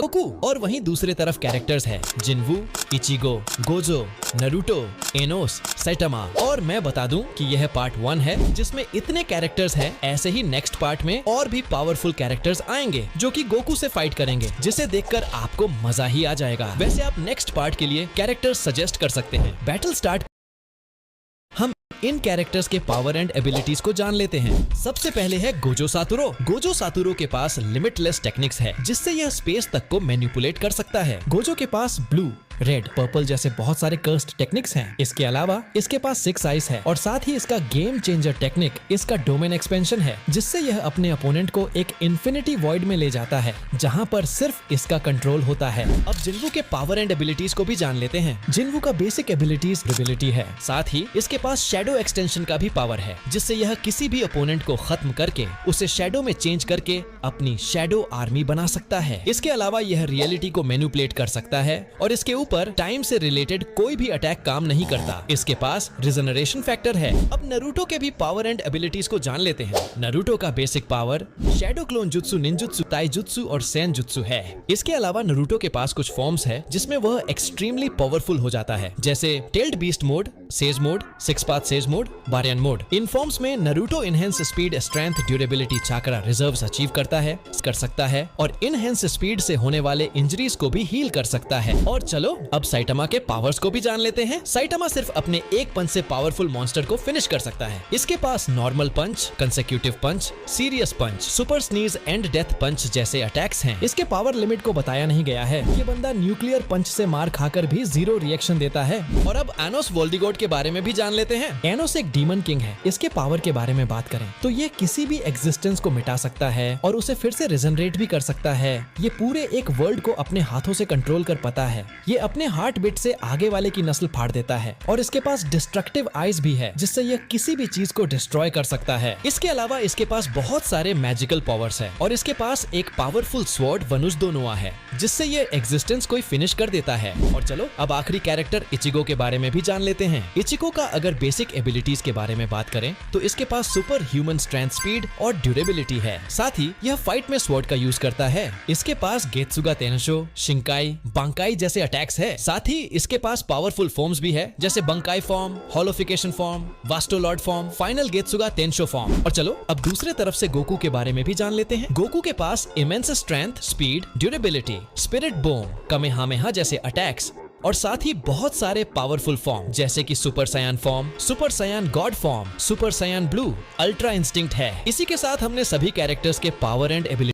Goku. और वहीं दूसरे तरफ कैरेक्टर्स है Jinwoo, Ichigo, Gojo, Naruto, Anos, Saitama. और मैं बता दूं कि यह पार्ट 1 है जिसमें इतने कैरेक्टर्स हैं। ऐसे ही नेक्स्ट पार्ट में और भी पावरफुल कैरेक्टर्स आएंगे जो कि गोकू से फाइट करेंगे, जिसे देखकर आपको मजा ही आ जाएगा। वैसे आप नेक्स्ट पार्ट के लिए कैरेक्टर्स सजेस्ट कर सकते हैं। बैटल स्टार्ट हम इन कैरेक्टर्स के पावर एंड एबिलिटीज को जान लेते हैं। सबसे पहले है गोजो सातोरू। गोजो सातोरू के पास लिमिटलेस टेक्निक्स है जिससे यह स्पेस तक को मैनिपुलेट कर सकता है। गोजो के पास ब्लू, रेड, पर्पल जैसे बहुत सारे कर्स्ड टेक्निक्स हैं। इसके अलावा इसके पास 6 आइज है और साथ ही इसका गेम चेंजर टेक्निक इसका डोमेन एक्सपेंशन है, जिससे यह अपने अपोनेंट को एक इन्फिनिटी वॉइड में ले जाता है जहां पर सिर्फ इसका कंट्रोल होता है। अब जिनवू के पावर एंड एबिलिटीज को भी जान लेते हैं। जिनवू का बेसिक एबिलिटीज एबिलिटी है, साथ ही इसके पास शैडो एक्सटेंशन का भी पावर है, जिससे यह किसी भी अपोनेंट को खत्म करके उसे शैडो में चेंज करके अपनी शैडो आर्मी बना सकता है। इसके अलावा यह रियलिटी को मैनिपुलेट कर सकता है और इसके ऊपर टाइम से रिलेटेड कोई भी अटैक काम नहीं करता। इसके पास रिजनरेशन फैक्टर है। अब नारुतो के भी पावर एंड एबिलिटीज को जान लेते हैं। नारुतो का basic power shadow clone jutsu, ninjutsu, taijutsu और सेनजुत्सु है। इसके अलावा नारुतो के पास कुछ फॉर्म्स है जिसमें वह एक्सट्रीमली पावरफुल हो जाता है, जैसे tailed beast mode, sage mode, 6 path sage mode, Baryon mode. इन फॉर्म्स में Naruto enhance speed, strength, durability, chakra, reserves achieve करता है और इनहेंस स्पीड से होने वाले इंजरीज को भी हील कर सकता है। और चलो अब साइटामा के पावर्स को भी जान लेते हैं। साइटामा सिर्फ अपने एक पंच से पावरफुल मॉन्स्टर को फिनिश कर सकता है। इसके पास normal punch, consecutive punch, serious punch, super sneeze and death punch जैसे अटैक्स हैं। इसके पावर लिमिट को बताया नहीं गया है। ये बंदा न्यूक्लियर पंच से मार खाकर भी 0 रिएक्शन देता है। और अब एनोस वोल्डिगोट के बारे में भी जान लेते हैं। एनोस एक डीमन किंग है। इसके पावर के बारे में बात करें तो ये किसी भी एग्जिस्टेंस को मिटा सकता है और उसे फिर से रिजनरेट भी कर सकता है। ये पूरे एक वर्ल्ड को अपने हाथों से कंट्रोल कर पाता है। ये अपने हार्ट बीट से आगे वाले की नस्ल फाड़ देता है और इसके पास डिस्ट्रक्टिव आइज भी है, जिससे यह किसी भी चीज को डिस्ट्रॉय कर सकता है। इसके अलावा इसके पास बहुत सारे मैजिकल पावर्स है और इसके पास एक पावरफुल स्वॉर्ड वनुस नोआ है, जिससे ये एग्जिस्टेंस को फिनिश कर देता है। और चलो अब आखिरी कैरेक्टर इचिगो के बारे में भी जान लेते हैं। इचिगो का अगर बेसिक एबिलिटीज के बारे में बात करें तो इसके पास सुपर ह्यूमन स्ट्रेंथ, स्पीड और ड्यूरेबिलिटी है। साथ ही यह फाइट में स्वॉर्ड का यूज करता है। इसके पास गेत्सुगा तेनशो, शिंकाई, बांकाई जैसे अटैक्स है। साथ ही इसके पास पावरफुल फॉर्म्स भी है, जैसे Bankai form, hollowfication form, Vasto Lorde form, final Getsuga Tensho form. और चलो अब दूसरे तरफ से गोकू के बारे में भी जान लेते हैं। गोकू के पास immense strength, speed, durability, spirit bomb, Kamehameha जैसे अटैक्स और साथ ही बहुत सारे पावरफुल फॉर्म जैसे कि super Saiyan form, super Saiyan god form, super Saiyan blue, ultra instinct है। इसी के साथ हमने सभी कैरेक्टर्स के पावर एंड एबिलिटी